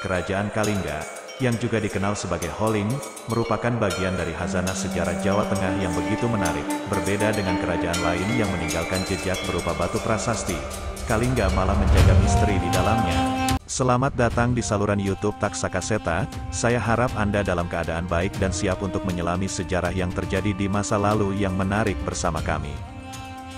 Kerajaan Kalingga, yang juga dikenal sebagai Holing, merupakan bagian dari khazanah sejarah Jawa Tengah yang begitu menarik. Berbeda dengan kerajaan lain yang meninggalkan jejak berupa batu prasasti, Kalingga malah menjaga misteri di dalamnya. Selamat datang di saluran YouTube Taksakaseta. Saya harap Anda dalam keadaan baik dan siap untuk menyelami sejarah yang terjadi di masa lalu yang menarik bersama kami.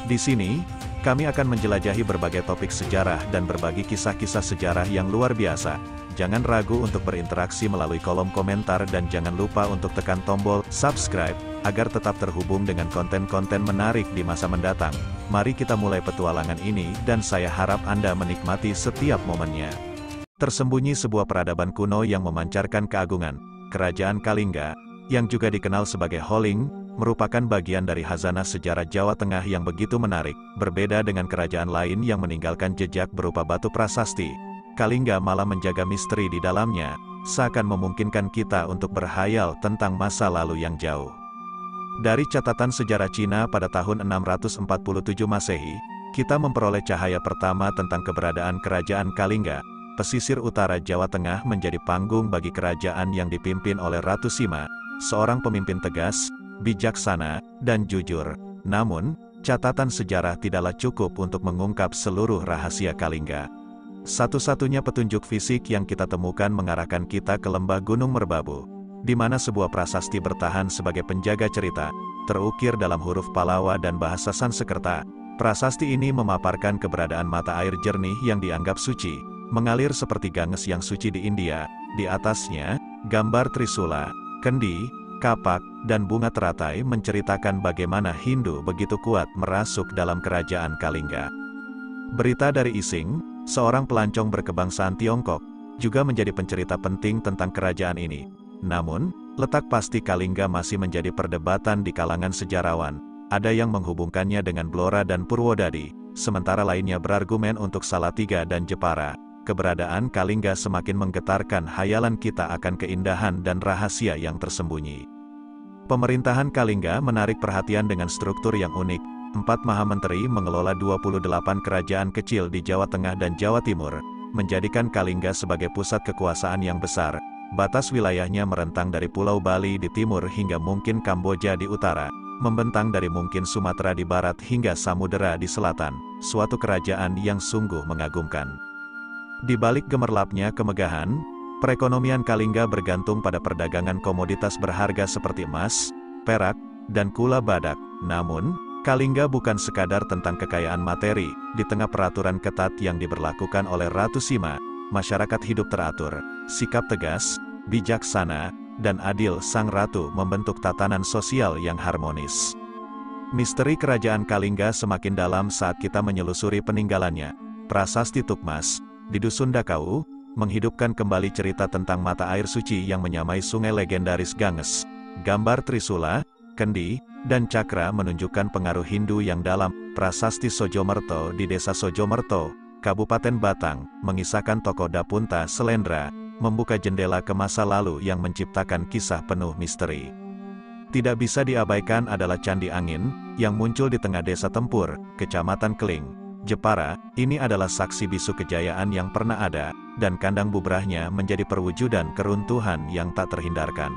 Di sini, kami akan menjelajahi berbagai topik sejarah dan berbagi kisah-kisah sejarah yang luar biasa. Jangan ragu untuk berinteraksi melalui kolom komentar dan jangan lupa untuk tekan tombol subscribe, agar tetap terhubung dengan konten-konten menarik di masa mendatang. Mari kita mulai petualangan ini dan saya harap Anda menikmati setiap momennya. Tersembunyi sebuah peradaban kuno yang memancarkan keagungan. Kerajaan Kalingga, yang juga dikenal sebagai Holing, merupakan bagian dari khazanah sejarah Jawa Tengah yang begitu menarik. Berbeda dengan kerajaan lain yang meninggalkan jejak berupa batu prasasti, Kalingga malah menjaga misteri di dalamnya, seakan memungkinkan kita untuk berkhayal tentang masa lalu yang jauh. Dari catatan sejarah Cina pada tahun 647 Masehi, kita memperoleh cahaya pertama tentang keberadaan kerajaan Kalingga. Pesisir utara Jawa Tengah menjadi panggung bagi kerajaan yang dipimpin oleh Ratu Sima, seorang pemimpin tegas, bijaksana, dan jujur. Namun, catatan sejarah tidaklah cukup untuk mengungkap seluruh rahasia Kalingga. Satu-satunya petunjuk fisik yang kita temukan mengarahkan kita ke lembah Gunung Merbabu, di mana sebuah prasasti bertahan sebagai penjaga cerita, terukir dalam huruf Palawa dan bahasa Sanskerta. Prasasti ini memaparkan keberadaan mata air jernih yang dianggap suci, mengalir seperti ganges yang suci di India. Di atasnya, gambar Trisula, kendi, kapak, dan bunga teratai menceritakan bagaimana Hindu begitu kuat merasuk dalam kerajaan Kalingga. Berita dari Ising, seorang pelancong berkebangsaan Tiongkok, juga menjadi pencerita penting tentang kerajaan ini. Namun, letak pasti Kalingga masih menjadi perdebatan di kalangan sejarawan. Ada yang menghubungkannya dengan Blora dan Purwodadi, sementara lainnya berargumen untuk Salatiga dan Jepara. Keberadaan Kalingga semakin menggetarkan hayalan kita akan keindahan dan rahasia yang tersembunyi. Pemerintahan Kalingga menarik perhatian dengan struktur yang unik. 4 Mahamenteri mengelola 28 kerajaan kecil di Jawa Tengah dan Jawa Timur, menjadikan Kalingga sebagai pusat kekuasaan yang besar. Batas wilayahnya merentang dari Pulau Bali di timur hingga mungkin Kamboja di utara, membentang dari mungkin Sumatera di barat hingga Samudera di selatan, suatu kerajaan yang sungguh mengagumkan. Di balik gemerlapnya kemegahan, perekonomian Kalingga bergantung pada perdagangan komoditas berharga seperti emas, perak, dan kula badak. Namun, Kalingga bukan sekadar tentang kekayaan materi. Di tengah peraturan ketat yang diberlakukan oleh Ratu Sima, masyarakat hidup teratur, sikap tegas, bijaksana, dan adil sang ratu membentuk tatanan sosial yang harmonis. Misteri kerajaan Kalingga semakin dalam saat kita menyelusuri peninggalannya. Prasasti Tukmas, di Dusun Dakau, menghidupkan kembali cerita tentang mata air suci yang menyamai sungai legendaris Ganges. Gambar Trisula, kendi, dan cakra menunjukkan pengaruh Hindu yang dalam. Prasasti Sojomerto di Desa Sojomerto, Kabupaten Batang, mengisahkan tokoh Dapunta Selendra, membuka jendela ke masa lalu yang menciptakan kisah penuh misteri. Tidak bisa diabaikan adalah Candi Angin, yang muncul di tengah desa Tempur, Kecamatan Keling, Jepara. Ini adalah saksi bisu kejayaan yang pernah ada, dan kandang bubrahnya menjadi perwujudan keruntuhan yang tak terhindarkan.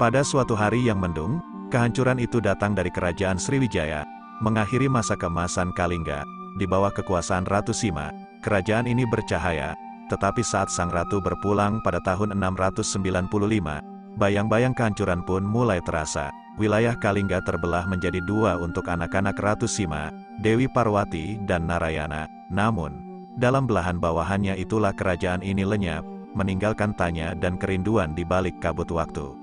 Pada suatu hari yang mendung, kehancuran itu datang dari kerajaan Sriwijaya, mengakhiri masa keemasan Kalingga. Di bawah kekuasaan Ratu Sima, kerajaan ini bercahaya, tetapi saat sang ratu berpulang pada tahun 695, bayang-bayang kehancuran pun mulai terasa. Wilayah Kalingga terbelah menjadi dua untuk anak-anak Ratu Sima, Dewi Parwati dan Narayana. Namun, dalam belahan bawahannya itulah kerajaan ini lenyap, meninggalkan tanya dan kerinduan di balik kabut waktu.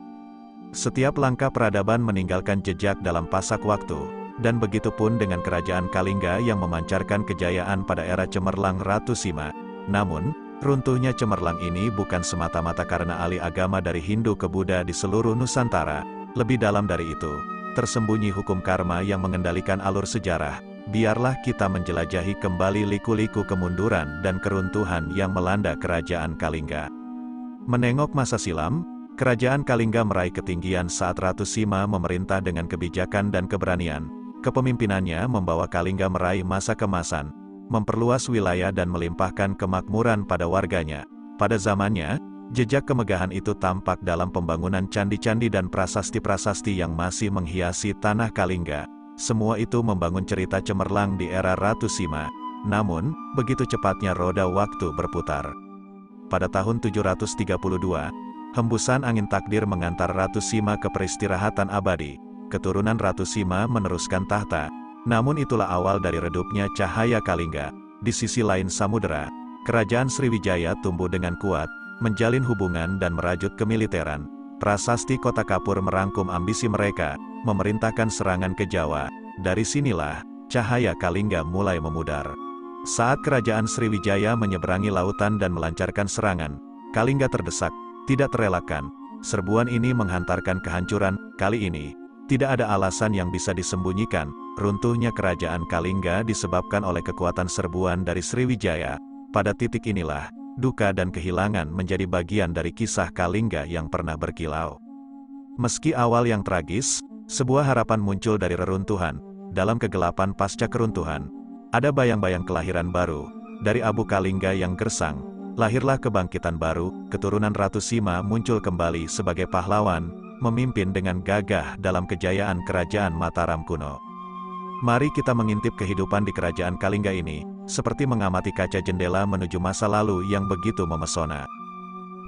Setiap langkah peradaban meninggalkan jejak dalam pasak waktu, dan begitu pun dengan kerajaan Kalingga yang memancarkan kejayaan pada era cemerlang Ratu Sima. Namun, runtuhnya cemerlang ini bukan semata-mata karena alih agama dari Hindu ke Buddha di seluruh Nusantara. Lebih dalam dari itu, tersembunyi hukum karma yang mengendalikan alur sejarah. Biarlah kita menjelajahi kembali liku-liku kemunduran dan keruntuhan yang melanda kerajaan Kalingga. Menengok masa silam, kerajaan Kalingga meraih ketinggian saat Ratu Sima memerintah dengan kebijakan dan keberanian. Kepemimpinannya membawa Kalingga meraih masa kemasan, memperluas wilayah dan melimpahkan kemakmuran pada warganya. Pada zamannya, jejak kemegahan itu tampak dalam pembangunan candi-candi dan prasasti-prasasti yang masih menghiasi tanah Kalingga. Semua itu membangun cerita cemerlang di era Ratu Sima. Namun, begitu cepatnya roda waktu berputar. Pada tahun 732, hembusan angin takdir mengantar Ratu Sima ke peristirahatan abadi. Keturunan Ratu Sima meneruskan tahta. Namun itulah awal dari redupnya cahaya Kalingga. Di sisi lain samudera, kerajaan Sriwijaya tumbuh dengan kuat, menjalin hubungan dan merajut kemiliteran. Prasasti Kota Kapur merangkum ambisi mereka, memerintahkan serangan ke Jawa. Dari sinilah, cahaya Kalingga mulai memudar. Saat kerajaan Sriwijaya menyeberangi lautan dan melancarkan serangan, Kalingga terdesak, tidak terelakkan. Serbuan ini menghantarkan kehancuran. Kali ini, tidak ada alasan yang bisa disembunyikan. Runtuhnya kerajaan Kalingga disebabkan oleh kekuatan serbuan dari Sriwijaya. Pada titik inilah, duka dan kehilangan menjadi bagian dari kisah Kalingga yang pernah berkilau. Meski awal yang tragis, sebuah harapan muncul dari reruntuhan. Dalam kegelapan pasca keruntuhan, ada bayang-bayang kelahiran baru. Dari abu Kalingga yang gersang, lahirlah kebangkitan baru. Keturunan Ratu Sima muncul kembali sebagai pahlawan, memimpin dengan gagah dalam kejayaan kerajaan Mataram kuno. Mari kita mengintip kehidupan di kerajaan Kalingga ini, seperti mengamati kaca jendela menuju masa lalu yang begitu memesona.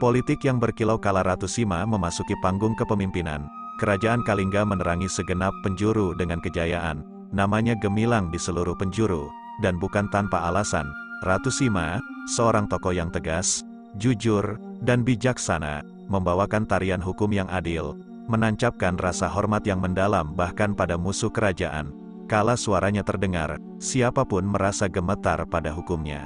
Politik yang berkilau kala Ratu Sima memasuki panggung kepemimpinan. Kerajaan Kalingga menerangi segenap penjuru dengan kejayaan. Namanya gemilang di seluruh penjuru, dan bukan tanpa alasan. Ratu Sima, seorang tokoh yang tegas, jujur, dan bijaksana, membawakan tarian hukum yang adil, menancapkan rasa hormat yang mendalam bahkan pada musuh kerajaan. Kala suaranya terdengar, siapapun merasa gemetar pada hukumnya.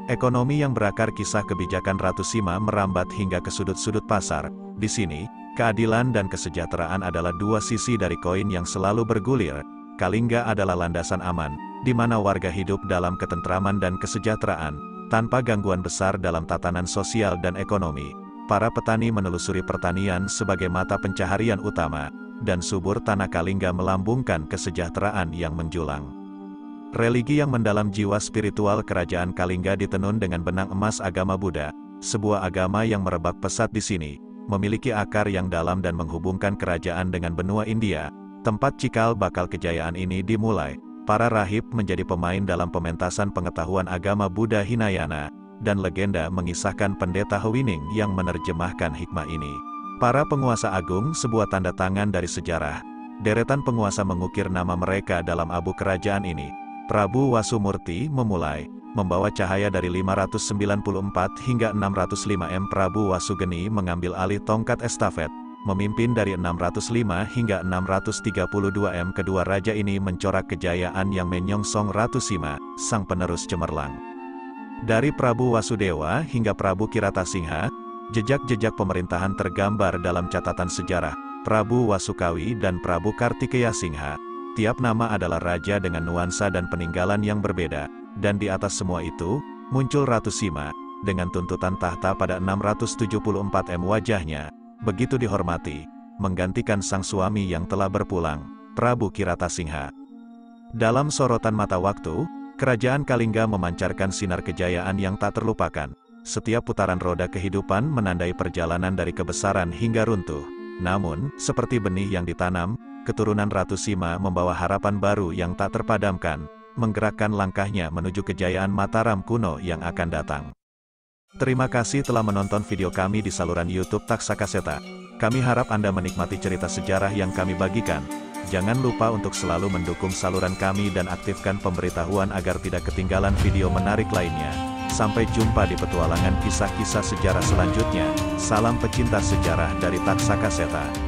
Ekonomi yang berakar kisah kebijakan Ratu Sima merambat hingga ke sudut-sudut pasar. Di sini, keadilan dan kesejahteraan adalah dua sisi dari koin yang selalu bergulir. Kalingga adalah landasan aman, di mana warga hidup dalam ketentraman dan kesejahteraan, tanpa gangguan besar dalam tatanan sosial dan ekonomi. Para petani menelusuri pertanian sebagai mata pencaharian utama, dan subur tanah Kalingga melambungkan kesejahteraan yang menjulang. Religi yang mendalam jiwa spiritual kerajaan Kalingga ditenun dengan benang emas agama Buddha, sebuah agama yang merebak pesat di sini, memiliki akar yang dalam dan menghubungkan kerajaan dengan benua India. Tempat cikal bakal kejayaan ini dimulai. Para rahib menjadi pemain dalam pementasan pengetahuan agama Buddha Hinayana, dan legenda mengisahkan pendeta Hewining yang menerjemahkan hikmah ini. Para penguasa agung sebuah tanda tangan dari sejarah. Deretan penguasa mengukir nama mereka dalam abu kerajaan ini. Prabu Wasumurti memulai, membawa cahaya dari 594 hingga 605 m. Prabu Wasugeni mengambil alih tongkat estafet, memimpin dari 605 hingga 632 m. Kedua raja ini mencorak kejayaan yang menyongsong Ratu Sima, sang penerus cemerlang. Dari Prabu Wasudewa hingga Prabu Kiratasingha, jejak-jejak pemerintahan tergambar dalam catatan sejarah. Prabu Wasukawi dan Prabu Kartikeya Singha, tiap nama adalah raja dengan nuansa dan peninggalan yang berbeda. Dan di atas semua itu, muncul Ratu Sima, dengan tuntutan tahta pada 674 m. Wajahnya begitu dihormati, menggantikan sang suami yang telah berpulang, Prabu Kiratasingha. Dalam sorotan mata waktu, kerajaan Kalingga memancarkan sinar kejayaan yang tak terlupakan. Setiap putaran roda kehidupan menandai perjalanan dari kebesaran hingga runtuh. Namun, seperti benih yang ditanam, keturunan Ratu Sima membawa harapan baru yang tak terpadamkan, menggerakkan langkahnya menuju kejayaan Mataram kuno yang akan datang. Terima kasih telah menonton video kami di saluran YouTube Taksakaseta. Kami harap Anda menikmati cerita sejarah yang kami bagikan. Jangan lupa untuk selalu mendukung saluran kami dan aktifkan pemberitahuan agar tidak ketinggalan video menarik lainnya. Sampai jumpa di petualangan kisah-kisah sejarah selanjutnya. Salam pecinta sejarah dari Taksakaseta.